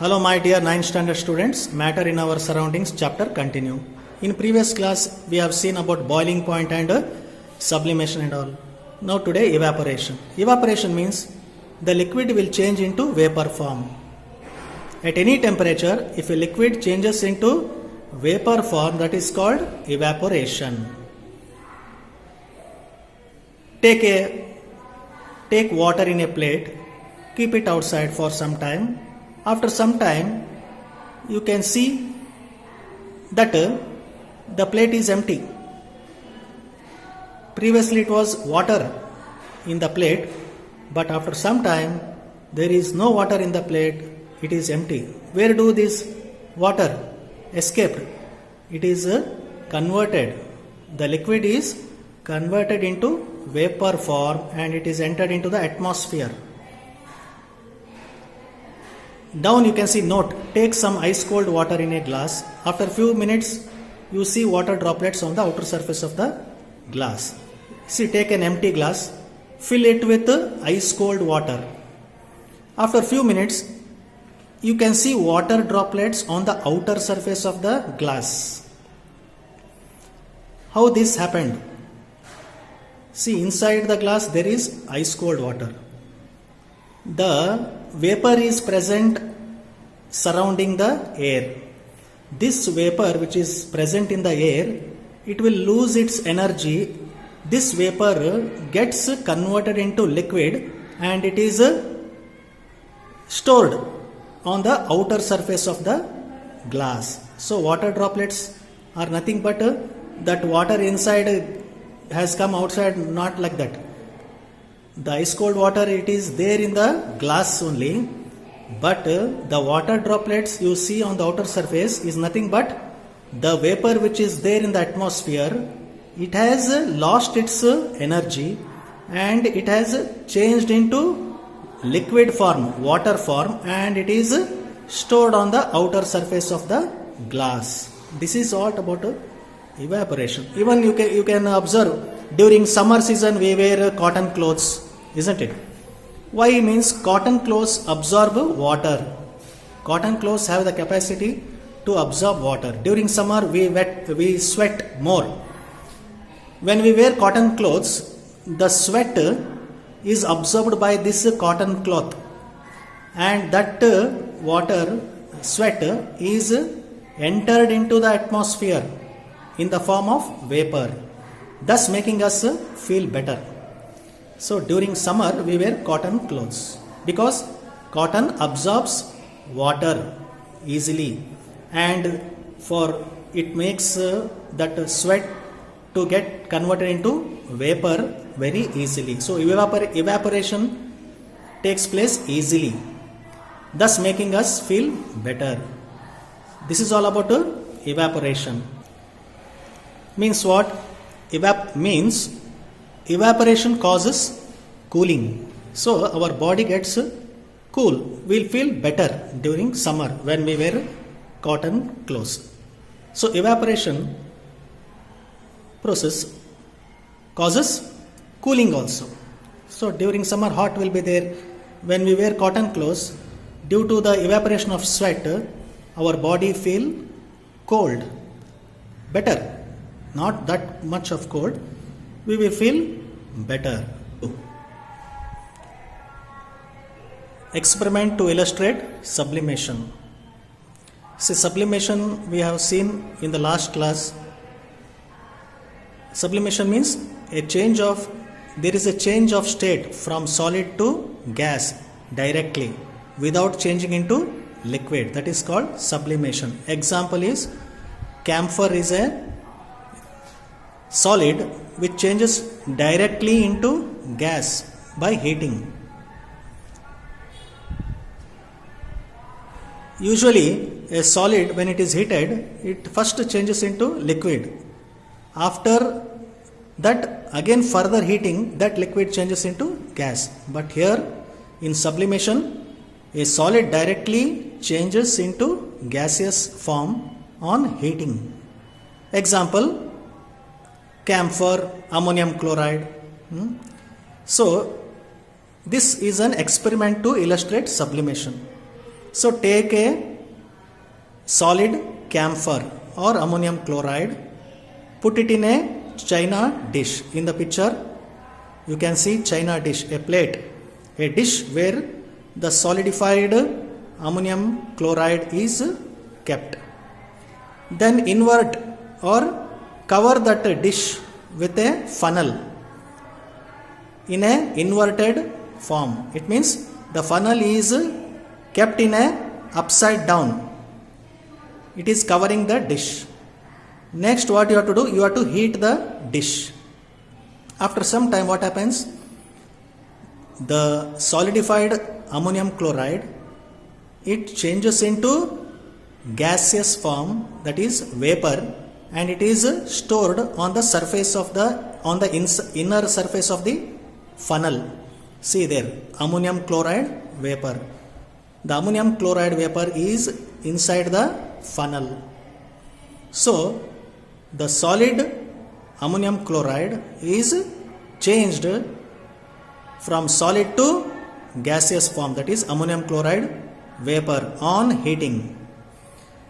Hello my dear 9th standard students, matter in our surroundings chapter continue. In previous class we have seen about boiling point and sublimation and all. Now today evaporation. Evaporation means the liquid will change into vapor form. At any temperature, if a liquid changes into vapor form, that is called evaporation. Take water in a plate, keep it outside for some time. After some time, you can see that the plate is empty. Previously it was water in the plate, but after some time there is no water in the plate, it is empty. Where do this water escape? It is converted. The liquid is converted into vapor form and it is entered into the atmosphere. Down you can see note, take some ice cold water in a glass. After few minutes you see water droplets on the outer surface of the glass. See, take an empty glass, fill it with ice cold water. After few minutes you can see water droplets on the outer surface of the glass. How this happened? See, inside the glass there is ice cold water. The vapor is present surrounding the air. This vapor which is present in the air, it will lose its energy. This vapor gets converted into liquid and it is stored on the outer surface of the glass. So water droplets are nothing but that water inside has come outside, not like that. The ice cold water, it is there in the glass only, but the water droplets you see on the outer surface is nothing but the vapor which is there in the atmosphere. It has lost its energy and it has changed into liquid form, water form, and it is stored on the outer surface of the glass. This is all about evaporation. Even you can observe during summer season we wear cotton clothes, isn't it? Why? Means cotton clothes absorb water. Cotton clothes have the capacity to absorb water. During summer we sweat more. When we wear cotton clothes, the sweat is absorbed by this cotton cloth, and that water, sweat, is entered into the atmosphere in the form of vapor, thus making us feel better. So during summer we wear cotton clothes because cotton absorbs water easily, and for it makes that sweat to get converted into vapor very easily. So evaporation takes place easily, thus making us feel better. This is all about evaporation. Means what? Means evaporation causes cooling. So our body gets cool. We'll feel better during summer when we wear cotton clothes. So evaporation process causes cooling also. So during summer hot will be there. When we wear cotton clothes, due to the evaporation of sweat, our body feel cold, better. Not that much of cold, we will feel better. Experiment to illustrate sublimation. See, sublimation we have seen in the last class. Sublimation means there is a change of state from solid to gas directly without changing into liquid. That is called sublimation. Example is camphor is a solid which changes directly into gas by heating. Usually a solid, when it is heated, it first changes into liquid. After that, again further heating, that liquid changes into gas. But here in sublimation, a solid directly changes into gaseous form on heating. Example, camphor, ammonium chloride. So this is an experiment to illustrate sublimation. So take a solid camphor or ammonium chloride, put it in a china dish. In the picture you can see china dish, a plate, a dish where the solidified ammonium chloride is kept. Then invert or cover that dish with a funnel in a inverted form. It means the funnel is kept in a upside down. It is covering the dish. Next, what you have to do, you have to heat the dish. After some time, what happens? The solidified ammonium chloride, it changes into gaseous form, that is vapor, and it is stored on the surface of inner surface of the funnel. See there, ammonium chloride vapor. The ammonium chloride vapor is inside the funnel. So the solid ammonium chloride is changed from solid to gaseous form, that is ammonium chloride vapor on heating.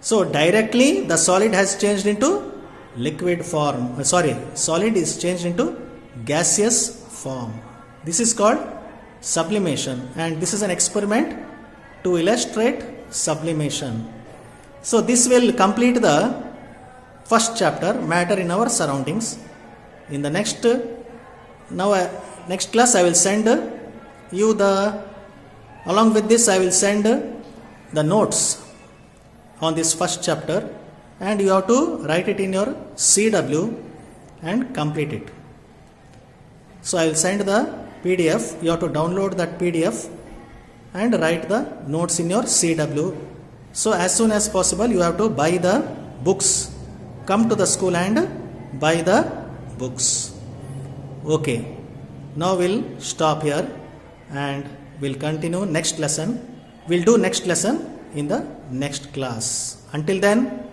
So directly the solid has changed into liquid form. Solid is changed into gaseous form. This is called sublimation, and this is an experiment to illustrate sublimation. So this will complete the first chapter, matter in our surroundings. In the next class I will send you along with this I will send the notes on this first chapter, and you have to write it in your CW and complete it. So I will send the PDF. You have to download that PDF and write the notes in your CW. So as soon as possible you have to buy the books. Come to the school and buy the books. Okay. Now we'll stop here and we'll continue next lesson. We'll do next lesson in the next class. Until then,